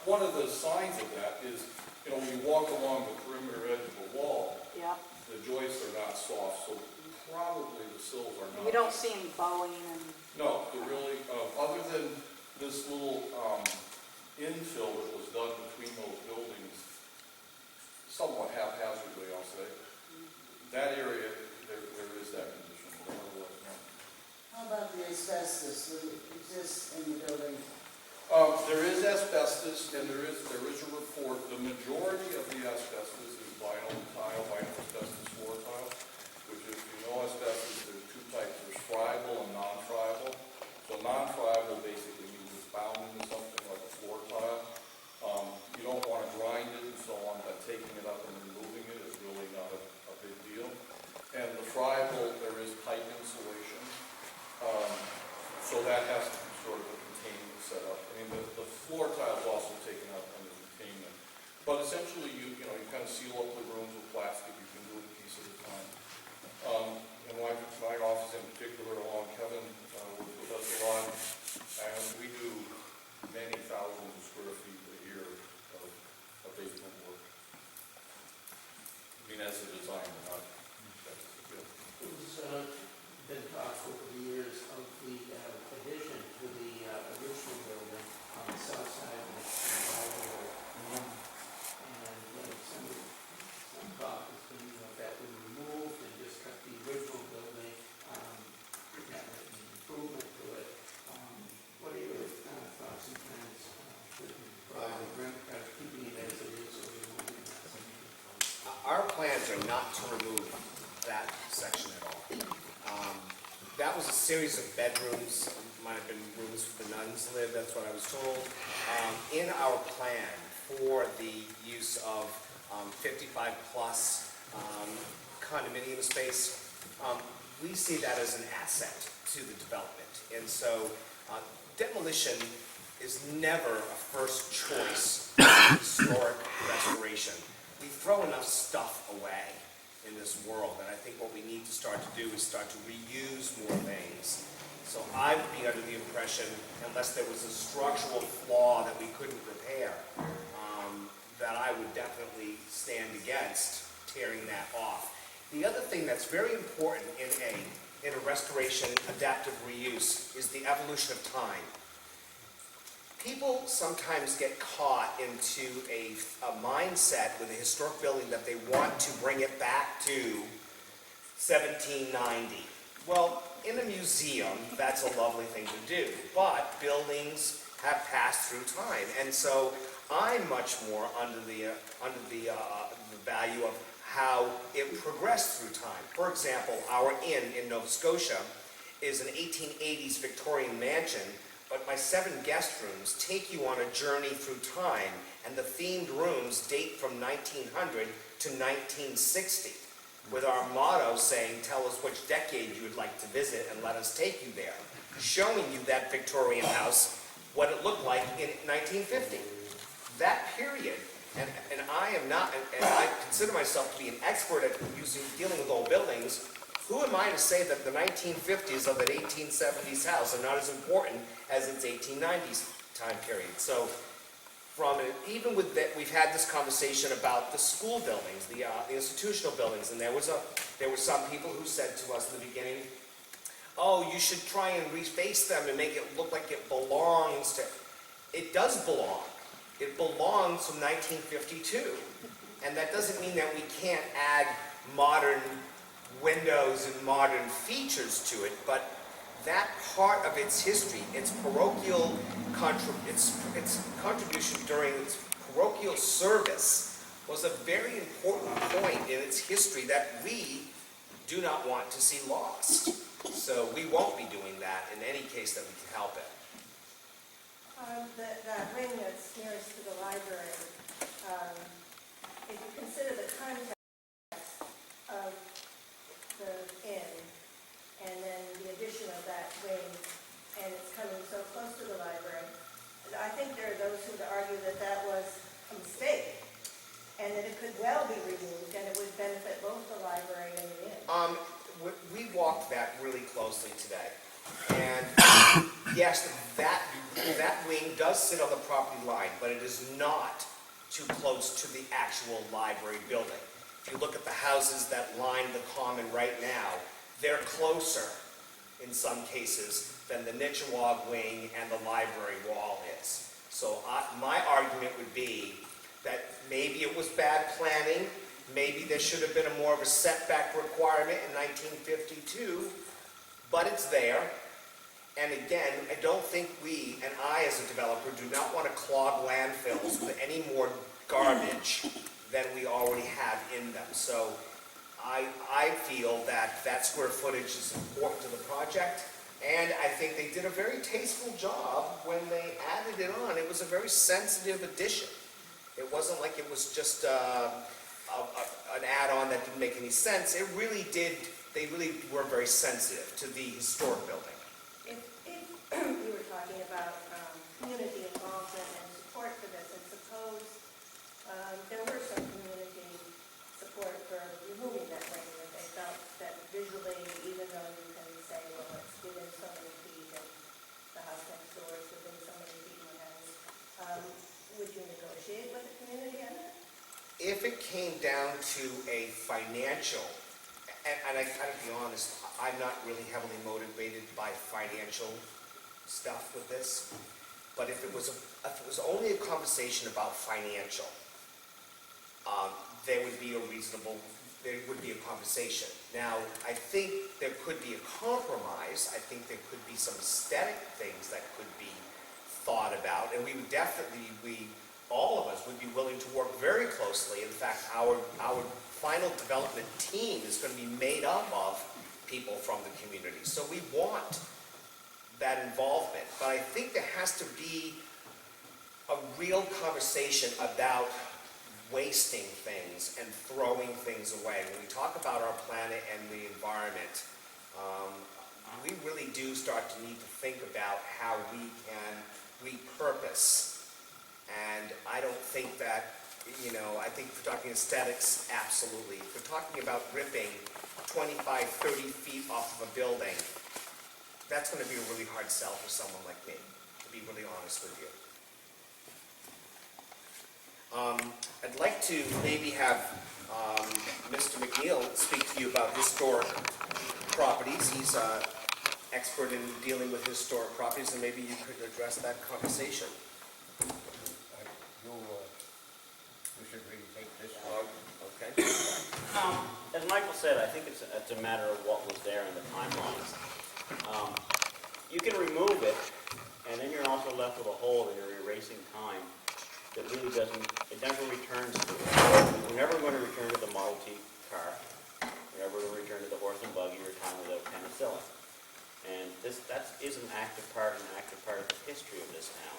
one of the signs of that is, you know, when you walk along the perimeter edge of the wall, Yeah. the joists are not soft, so probably the sills are not. You don't see any bowing and, No, they're really, other than this little infill that was done between those buildings, somewhat haphazardly, I'll say, that area, there is that condition, but otherwise, no. How about the asbestos that exists in the building? There is asbestos, and there is a report. The majority of the asbestos is vinyl tile, vinyl asbestos floor tile, which is, you know, asbestos, there's two types. There's friable and non-friable. So non-friable basically means it's bound into something like a floor tile. You don't want to grind it and so on, but taking it up and removing it is really not a big deal. And the friable, there is pipe insulation. So that has to be sort of a containment setup. I mean, the floor tile is also taken out under containment. But essentially, you kind of seal up the rooms with plastic. You can do it a piece at a time. And my office in particular, along Kevin, works with us a lot, and we do many thousands of square feet a year of basement work. I mean, as a designer, not that's a good. There's been talks over the years of the addition to the original building on the south side of the library. And some talk has been, that we removed and just cut the original building, that would be an improvement to it. What are your thoughts and plans keeping it as it is or removing it? Our plans are not to remove that section at all. That was a series of bedrooms, might have been rooms for the nuns lived, that's what I was told. In our plan for the use of 55 plus condominium space, we see that as an asset to the development. And so demolition is never a first choice historic restoration. We throw enough stuff away in this world, and I think what we need to start to do is start to reuse more things. So I would be under the impression, unless there was a structural flaw that we couldn't repair, that I would definitely stand against tearing that off. The other thing that's very important in a restoration adaptive reuse is the evolution of time. People sometimes get caught into a mindset with a historic building that they want to bring it back to 1790. Well, in a museum, that's a lovely thing to do, but buildings have passed through time, and so I'm much more under the value of how it progressed through time. For example, our inn in Nova Scotia is an 1880s Victorian mansion, but my 7 guest rooms take you on a journey through time, and the themed rooms date from 1900 to 1960, with our motto saying, tell us which decade you would like to visit and let us take you there, showing you that Victorian house, what it looked like in 1950. That period, and I am not, and I consider myself to be an expert at dealing with old buildings. Who am I to say that the 1950s of that 1870s house are not as important as its 1890s time period? So, even with that, we've had this conversation about the school buildings, the institutional buildings, and there were some people who said to us in the beginning, "Oh, you should try and reface them and make it look like it belongs to." It does belong. It belongs from 1952, and that doesn't mean that we can't add modern windows and modern features to it, but that part of its history, its parochial its contribution during its parochial service was a very important point in its history that we do not want to see lost. So we won't be doing that in any case that we can help it. That wing that's nearest to the library, if you consider the context of the inn, and then the addition of that wing, and it's coming so close to the library, I think there are those who would argue that that was a mistake, and that it could well be removed, and it would benefit both the library and the inn. We walked that really closely today, and yes, that wing does sit on the property line, but it is not too close to the actual library building. If you look at the houses that line the common right now, they're closer in some cases than the Nichawag wing and the library wall is. So my argument would be that maybe it was bad planning, maybe there should have been a more of a setback requirement in 1952, but it's there. And again, I don't think we, and I as a developer, do not want to clog landfills with any more garbage than we already have in them. So I feel that that square footage is important to the project, and I think they did a very tasteful job when they added it on. It was a very sensitive addition. It wasn't like it was just an add-on that didn't make any sense. It really did, they really were very sensitive to the historic building. If you were talking about community involvement and support for this, and suppose there were some community support for removing that wing, and they felt that visually, even though you can say, well, it's within so many feet, and the house next door is within so many feet, would you negotiate with the community on that? If it came down to a financial, and I gotta be honest, I'm not really heavily motivated by financial stuff with this, but if it was only a conversation about financial, there would be a conversation. Now, I think there could be a compromise. I think there could be some aesthetic things that could be thought about, and we would definitely, all of us would be willing to work very closely. In fact, our final development team is going to be made up of people from the community. So we want that involvement. But I think there has to be a real conversation about wasting things and throwing things away. When we talk about our planet and the environment, we really do start to need to think about how we can repurpose. And I don't think that, I think if we're talking aesthetics, absolutely. If we're talking about ripping 25, 30 feet off of a building, that's going to be a really hard sell for someone like me, to be really honest with you. I'd like to maybe have Mr. McNeil speak to you about historic properties. He's an expert in dealing with historic properties, and maybe you could address that conversation. We should really take this. Okay. As Michael said, I think it's a matter of what was there in the timelines. You can remove it, and then you're also left with a hole, and you're erasing time that really doesn't, it never returns to it. We're never going to return to the Model T car. We're never going to return to the horse and buggy or time without penicillin. And that is an active part of the history of this town.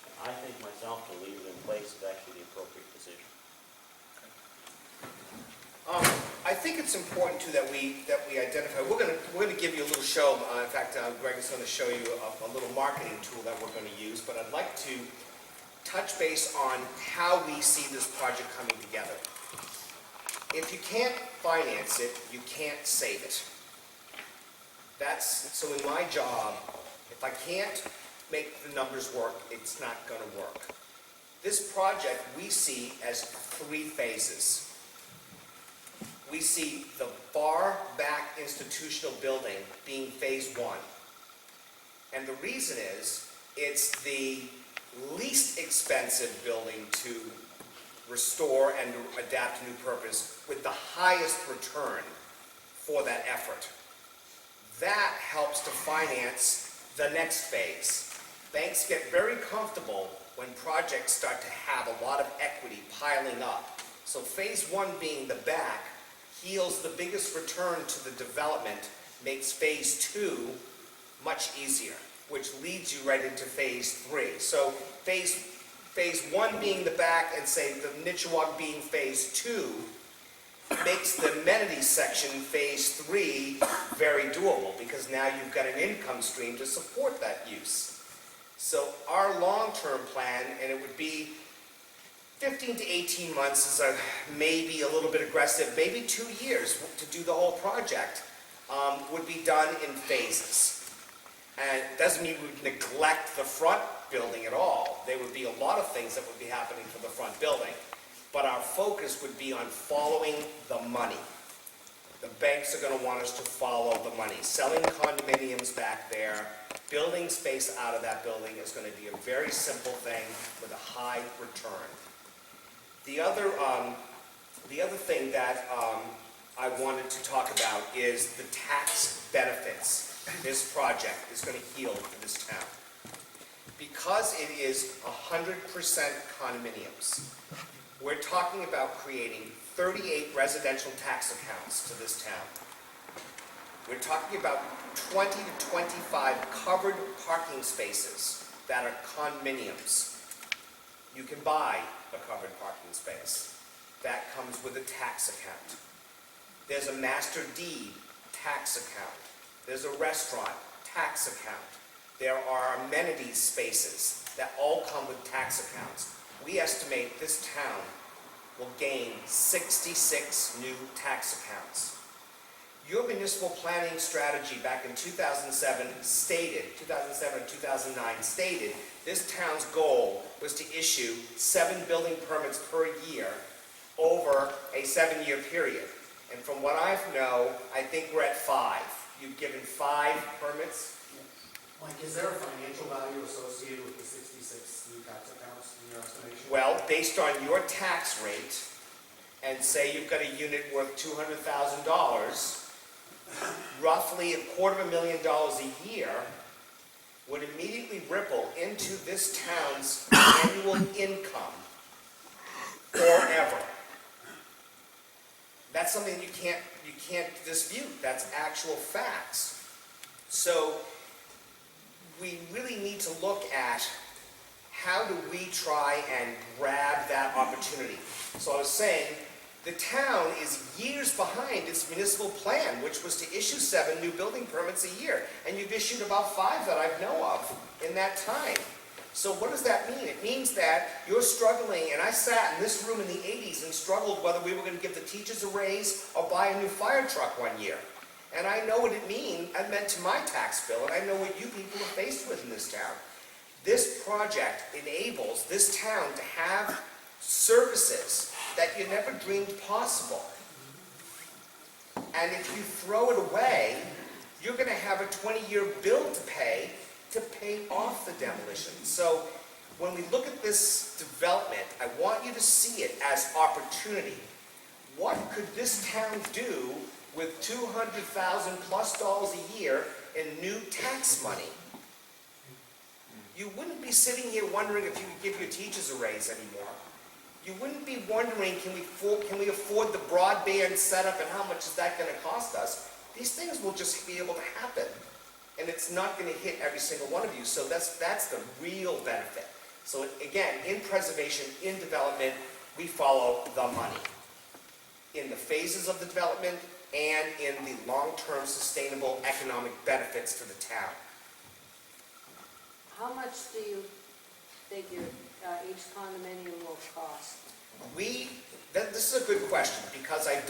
And I think myself to leave it in place is actually the appropriate decision. I think it's important too that we identify. We're gonna give you a little show. In fact, Greg is going to show you a little marketing tool that we're going to use. But I'd like to touch base on how we see this project coming together. If you can't finance it, you can't save it. So in my job, if I can't make the numbers work, it's not going to work. This project we see as 3 phases. We see the far back institutional building being phase 1. And the reason is, it's the least expensive building to restore and adapt to new purpose with the highest return for that effort. That helps to finance the next phase. Banks get very comfortable when projects start to have a lot of equity piling up. So phase 1 being the back yields the biggest return to the development, makes phase 2 much easier, which leads you right into phase 3. So phase 1 being the back and say the Nichawag being phase 2 makes the amenities section phase 3 very doable, because now you've got an income stream to support that use. So our long-term plan, and it would be 15 to 18 months, is maybe a little bit aggressive, maybe 2 years to do the whole project, would be done in phases. And it doesn't mean we would neglect the front building at all. There would be a lot of things that would be happening for the front building. But our focus would be on following the money. The banks are going to want us to follow the money. Selling condominiums back there, building space out of that building is going to be a very simple thing with a high return. The other thing that I wanted to talk about is the tax benefits this project is going to yield for this town. Because it is 100% condominiums, we're talking about creating 38 residential tax accounts to this town. We're talking about 20 to 25 covered parking spaces that are condominiums. You can buy a covered parking space. That comes with a tax account. There's a master deed tax account. There's a restaurant tax account. There are amenities spaces that all come with tax accounts. We estimate this town will gain 66 new tax accounts. Your municipal planning strategy back in 2007 and 2009 stated this town's goal was to issue 7 building permits per year over a 7-year period. And from what I know, I think we're at 5. You've given 5 permits. Mike, is there a financial value associated with the 66 new tax accounts in your estimation? Well, based on your tax rate, and say you've got a unit worth $200,000, roughly $250,000 a year would immediately ripple into this town's annual income forever. That's something you can't dispute. That's actual facts. So we really need to look at how do we try and grab that opportunity. So I was saying, the town is years behind its municipal plan, which was to issue 7 new building permits a year. And you've issued about 5 that I know of in that time. So what does that mean? It means that you're struggling, and I sat in this room in the 80s and struggled whether we were going to give the teachers a raise or buy a new fire truck one year. And I know what it meant to my tax bill, and I know what you people are faced with in this town. This project enables this town to have services that you never dreamed possible. And if you throw it away, you're going to have a 20-year bill to pay off the demolition. So when we look at this development, I want you to see it as opportunity. What could this town do with $200,000 plus a year in new tax money? You wouldn't be sitting here wondering if you could give your teachers a raise anymore. You wouldn't be wondering, can we afford the broadband setup and how much is that going to cost us? These things will just be able to happen. And it's not going to hit every single one of you. So that's the real benefit. So again, in preservation, in development, we follow the money. In the phases of the development and in the long-term sustainable economic benefits to the town. How much do you figure each condominium will cost? This is a good question, because I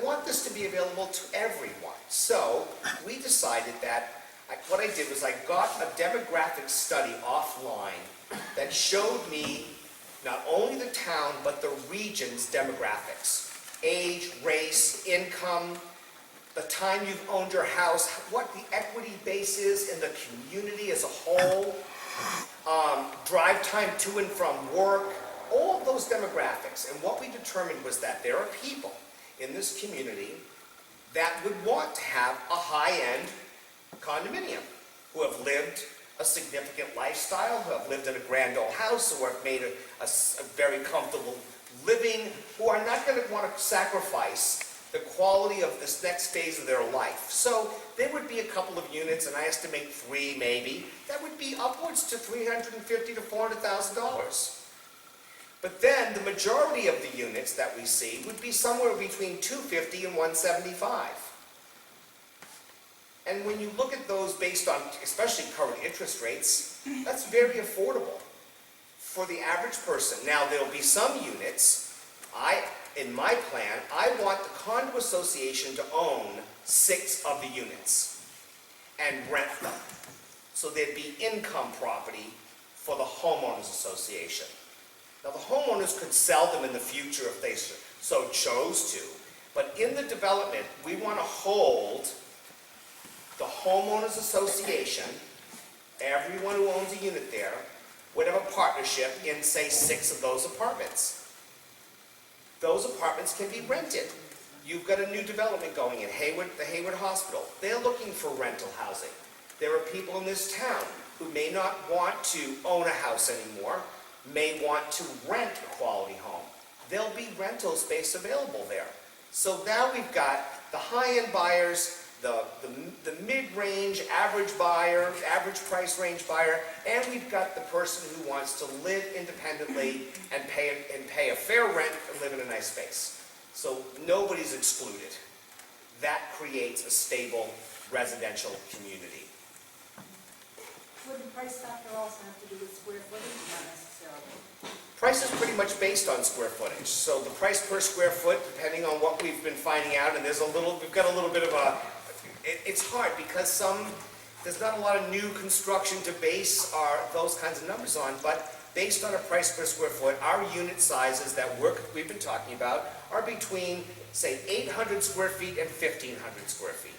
want this to be available to everyone. So we decided that what I did was I got a demographic study offline that showed me not only the town, but the region's demographics. Age, race, income, the time you've owned your house, what the equity base is in the community as a whole, drive time to and from work, all of those demographics. And what we determined was that there are people in this community that would want to have a high-end condominium, who have lived a significant lifestyle, who have lived in a grand old house, who have made a very comfortable living, who are not going to want to sacrifice the quality of this next phase of their life. So there would be a couple of units, and I estimate 3 maybe, that would be upwards to $350,000 to $400,000. But then the majority of the units that we see would be somewhere between $250,000 and $175,000. And when you look at those based on, especially current interest rates, that's very affordable for the average person. Now, there'll be some units, in my plan, I want the condo association to own 6 of the units. and rent them. So there'd be income property for the homeowners association. Now, the homeowners could sell them in the future if they so chose to, but in the development, we want to hold the homeowners association, everyone who owns a unit there, would have a partnership in, say, 6 of those apartments. Those apartments can be rented. You've got a new development going in, Hayward, the Hayward Hospital. They're looking for rental housing. There are people in this town who may not want to own a house anymore, may want to rent a quality home. There'll be rental space available there. So now we've got the high-end buyers, the mid-range average buyer, average price range buyer, and we've got the person who wants to live independently and pay a fair rent and live in a nice space. So nobody's excluded. That creates a stable residential community. Would the price factor also have to do with square footage, not necessarily? Price is pretty much based on square footage. So the price per square foot, depending on what we've been finding out, and we've got a little bit of a, it's hard because there's not a lot of new construction to base those kinds of numbers on, but based on a price per square foot, our unit sizes that we've been talking about are between, say, 800 square feet and 1,500 square feet.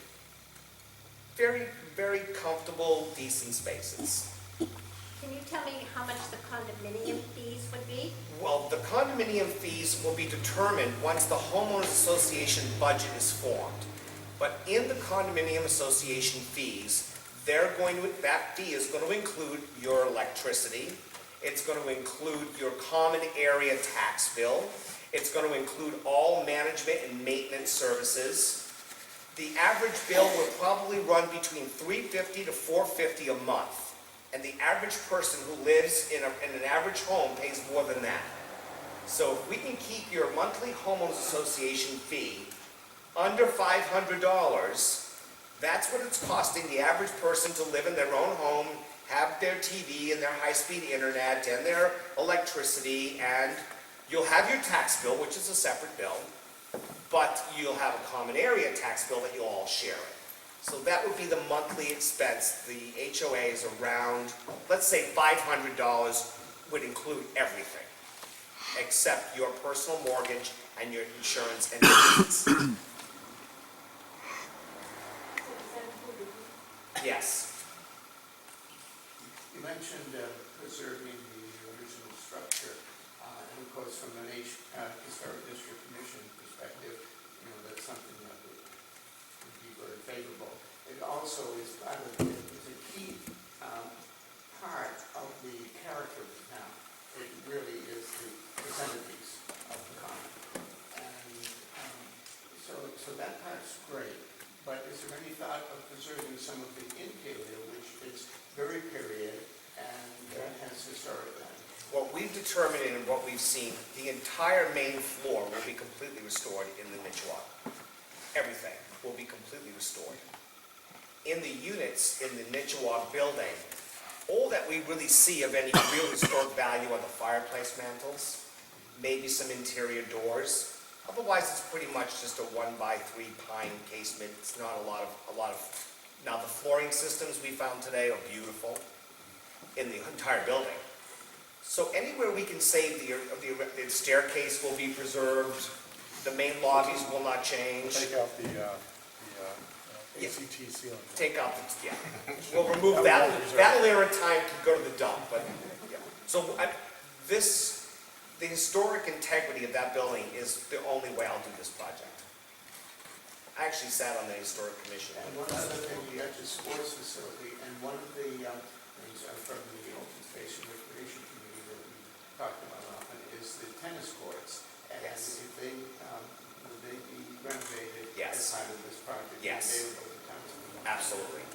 Very, very comfortable, decent spaces. Can you tell me how much the condominium fees would be? Well, the condominium fees will be determined once the homeowners association budget is formed. But in the condominium association fees, that fee is going to include your electricity, it's going to include your common area tax bill, it's going to include all management and maintenance services. The average bill will probably run between $350 to $450 a month. And the average person who lives in an average home pays more than that. So if we can keep your monthly homeowners association fee under $500, that's what it's costing the average person to live in their own home, have their TV and their high-speed internet and their electricity, and you'll have your tax bill, which is a separate bill, but you'll have a common area tax bill that you'll all share it. So that would be the monthly expense. The HOA is around, let's say $500 would include everything, except your personal mortgage and your insurance and fees. So does that include the Yes. You mentioned preserving the original structure, and of course, from an historic district commission perspective, that's something that would be very favorable. It also is part of, it's a key part of the character of the town. It really is the centerpiece of the town. And so that part's great. But is there any thought of preserving some of the interior, which is very period and has historic value? What we've determined and what we've seen, the entire main floor will be completely restored in the Nichawak. Everything will be completely restored. In the units in the Nichawak building, all that we really see of any real historic value are the fireplace mantels, maybe some interior doors. Otherwise, it's pretty much just a 1x3 pine casement. It's not a lot of. Now, the flooring systems we found today are beautiful in the entire building. So anywhere we can save the staircase will be preserved. The main lobbies will not change. Take out the ACT ceiling. Take out the, yeah. We'll remove that. That'll air in time to go to the dump, but, yeah. So the historic integrity of that building is the only way I'll do this project. I actually sat on the historic commission. And one other thing, you got your sports facility, and one of the things from the Open Space and Recreation Committee that we talked about often is the tennis courts. And Yes. if they, would they be renovated Yes. as part of this project? Yes. Available to townspeople? Absolutely.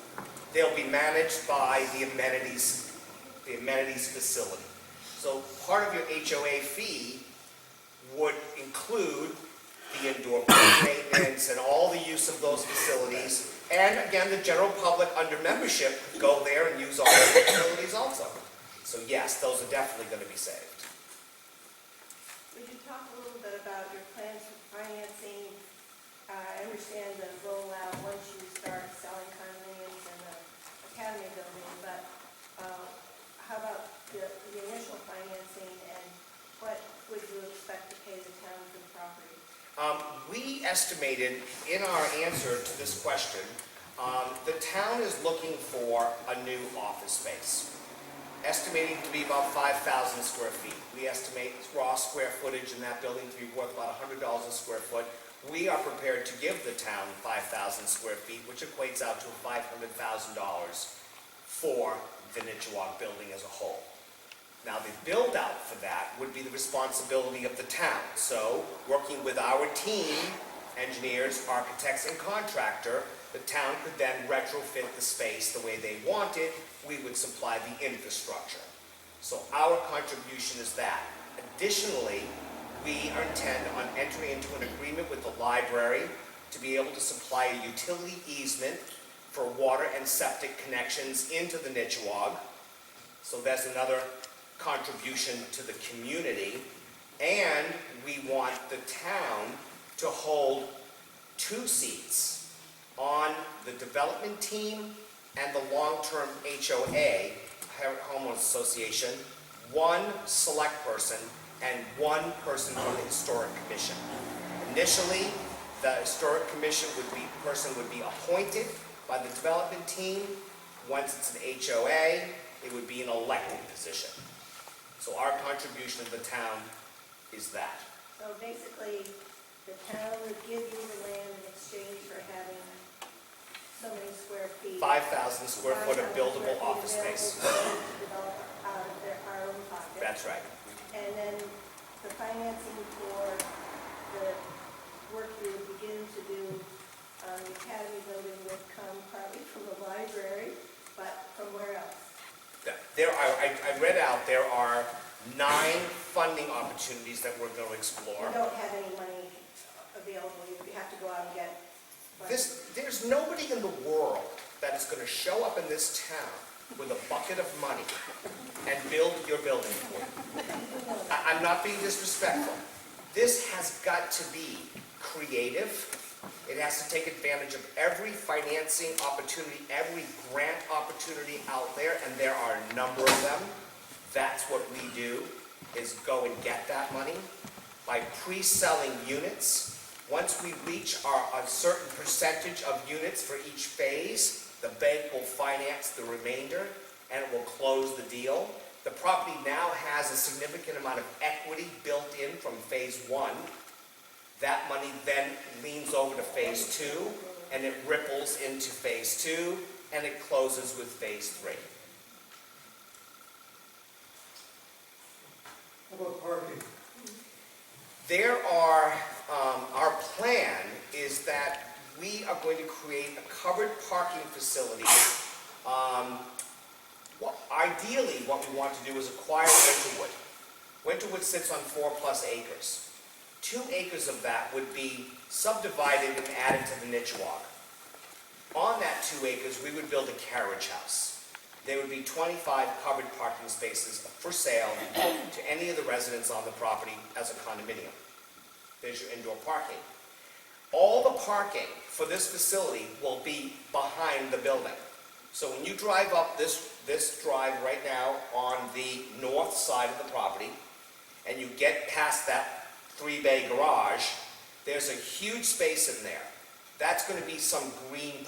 They'll be managed by the amenities facility. So part of your HOA fee would include the indoor pool maintenance and all the use of those facilities. And again, the general public under membership could go there and use all those facilities also. So yes, those are definitely going to be saved. Would you talk a little bit about your plans for financing? I understand the rollout once you start selling condominiums and the Academy building, but how about the initial financing, and what would you expect to pay the town for the property? We estimated in our answer to this question, the town is looking for a new office space, estimating to be about 5,000 square feet. We estimate raw square footage in that building to be worth about $100 a square foot. We are prepared to give the town 5,000 square feet, which equates out to $500,000 for the Nichawag building as a whole. Now, the build-out for that would be the responsibility of the town. So, working with our team, engineers, architects, and contractor, the town could then retrofit the space the way they want it. We would supply the infrastructure. So our contribution is that. Additionally, we intend on entering into an agreement with the library to be able to supply a utility easement for water and septic connections into the Nichawag. So that's another contribution to the community. And we want the town to hold 2 seats on the development team and the long-term HOA, Homeowners Association, 1 select person and 1 person from the Historic Commission. Initially, the Historic Commission person would be appointed by the development team. Once it's an HOA, it would be an elected position. So our contribution to the town is that. So basically, the town would give you the land in exchange for having so many square feet. 5,000 square foot of 5,000 buildable square feet office space. available to develop out of our own pocket. That's right. And then the financing for the work you would begin to do on the Academy building would come partly from the library, but from where else? I read out there are 9 funding opportunities that we're going to explore. You don't have any money available, you have to go out and get money. There's nobody in the world that is going to show up in this town with a bucket of money and build your building for you. I'm not being disrespectful. This has got to be creative. It has to take advantage of every financing opportunity, every grant opportunity out there, and there are a number of them. That's what we do, is go and get that money by pre-selling units. Once we reach a certain percentage of units for each phase, the bank will finance the remainder and it will close the deal. The property now has a significant amount of equity built in from phase 1. That money then leans over to phase 2, and it ripples into phase 2, and it closes with phase 3. How about parking? There are, our plan is that we are going to create a covered parking facility. Ideally, what we want to do is acquire Winterwood. Winterwood sits on 4+ acres. 2 acres of that would be subdivided and added to the Nichawag. On that 2 acres, we would build a carriage house. There would be 25 covered parking spaces for sale to any of the residents on the property as a condominium. There's your indoor parking. All the parking for this facility will be behind the building. So when you drive up this drive right now on the north side of the property, and you get past that 3-bay garage, there's a huge space in there. That's going to be some green